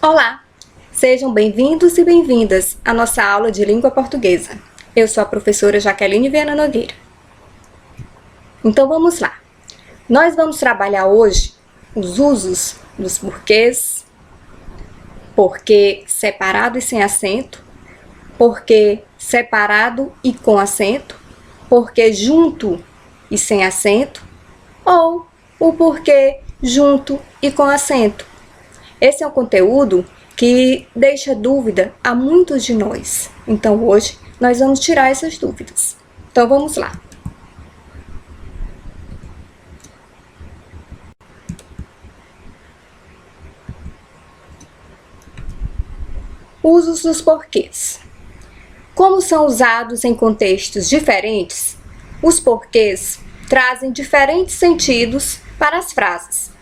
Olá! Sejam bem-vindos e bem-vindas à nossa aula de língua portuguesa. Eu sou a professora Jaqueline Viana Nogueira. Então vamos lá. Nós vamos trabalhar hoje os usos dos porquês, porquê separado e sem acento, porquê separado e com acento, porquê junto e sem acento, ou o porquê junto e com acento. Esse é um conteúdo que deixa dúvida a muitos de nós. Então hoje nós vamos tirar essas dúvidas. Então vamos lá. Usos dos porquês. Como são usados em contextos diferentes, os porquês trazem diferentes sentidos para as frases.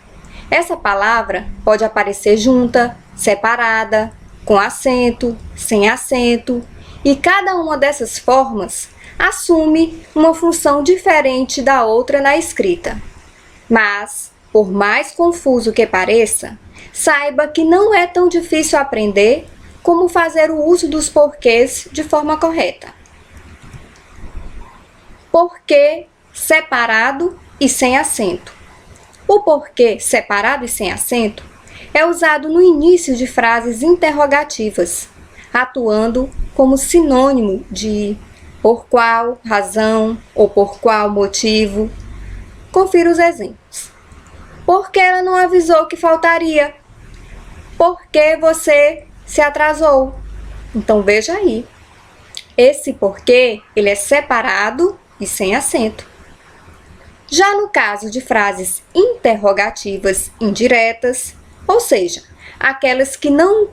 Essa palavra pode aparecer junta, separada, com acento, sem acento, e cada uma dessas formas assume uma função diferente da outra na escrita. Mas, por mais confuso que pareça, saiba que não é tão difícil aprender como fazer o uso dos porquês de forma correta. Porquê separado e sem acento. O porquê separado e sem acento é usado no início de frases interrogativas, atuando como sinônimo de por qual razão ou por qual motivo. Confira os exemplos. Por que ela não avisou que faltaria? Por que você se atrasou? Então veja aí. Esse porquê, ele é separado e sem acento. Já no caso de frases interrogativas indiretas, ou seja, aquelas que não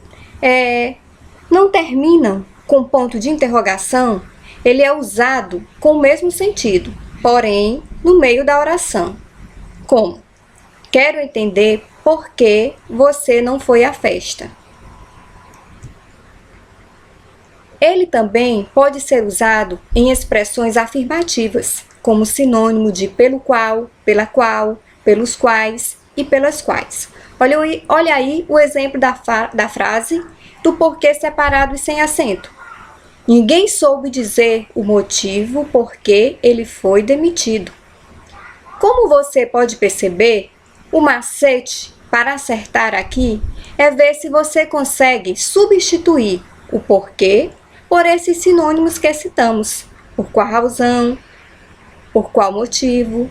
terminam com ponto de interrogação, ele é usado com o mesmo sentido, porém no meio da oração. Como? Quero entender por que você não foi à festa. Ele também pode ser usado em expressões afirmativas, como sinônimo de pelo qual, pela qual, pelos quais e pelas quais. Olha aí o exemplo da frase do porquê separado e sem acento. Ninguém soube dizer o motivo por que ele foi demitido. Como você pode perceber, o macete para acertar aqui é ver se você consegue substituir o porquê por esses sinônimos que citamos. Por qual razão, por qual motivo,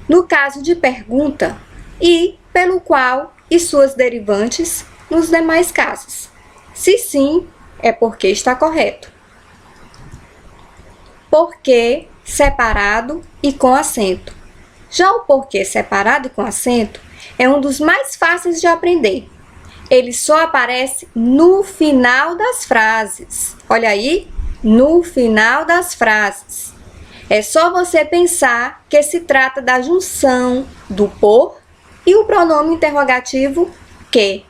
no caso de pergunta, e pelo qual e suas derivantes nos demais casos. Se sim, é porque está correto. Porquê separado e com acento. Já o porquê separado e com acento é um dos mais fáceis de aprender. Ele só aparece no final das frases. Olha aí, no final das frases. É só você pensar que se trata da junção do por e o pronome interrogativo que,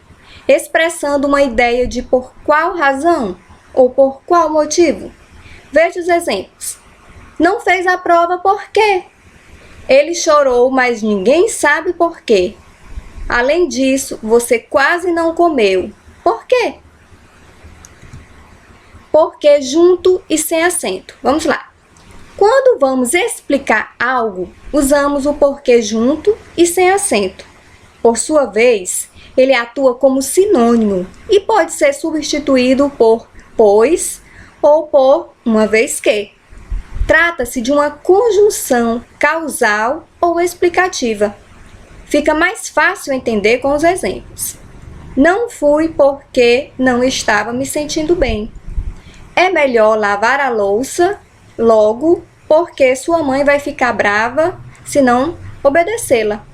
expressando uma ideia de por qual razão ou por qual motivo. Veja os exemplos. Não fez a prova por quê? Ele chorou, mas ninguém sabe por quê. Além disso, você quase não comeu. Por quê? Porquê junto e sem acento. Vamos lá. Quando vamos explicar algo, usamos o porquê junto e sem acento. Por sua vez, ele atua como sinônimo e pode ser substituído por pois ou por uma vez que. Trata-se de uma conjunção causal ou explicativa. Fica mais fácil entender com os exemplos. Não fui porque não estava me sentindo bem. É melhor lavar a louça logo porque sua mãe vai ficar brava se não obedecê-la.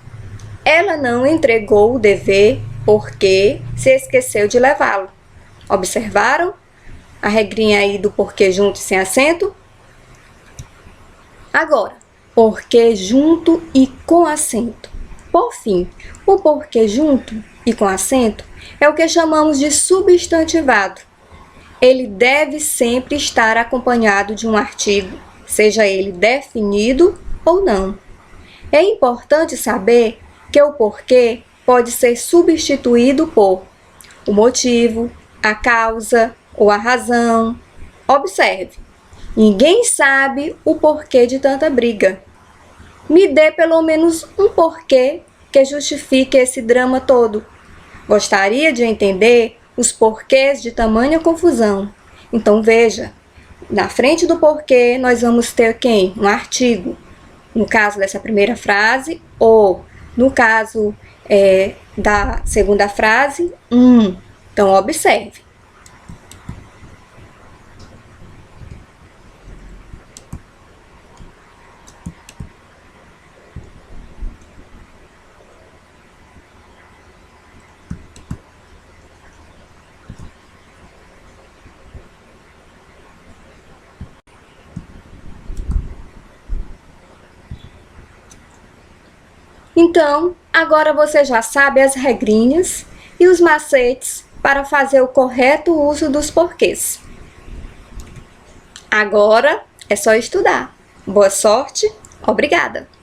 Ela não entregou o dever porque se esqueceu de levá-lo. Observaram a regrinha aí do porquê junto e sem acento? Agora, porquê junto e com acento. Por fim, o porquê junto e com acento é o que chamamos de substantivado. Ele deve sempre estar acompanhado de um artigo, seja ele definido ou não. É importante saber que o porquê pode ser substituído por o motivo, a causa ou a razão. Observe, ninguém sabe o porquê de tanta briga. Me dê pelo menos um porquê que justifique esse drama todo. Gostaria de entender os porquês de tamanha confusão. Então veja, na frente do porquê nós vamos ter quem? Um artigo. No caso dessa primeira frase, ou no caso da segunda frase, Então observe. Então, agora você já sabe as regrinhas e os macetes para fazer o correto uso dos porquês. Agora é só estudar. Boa sorte, obrigada!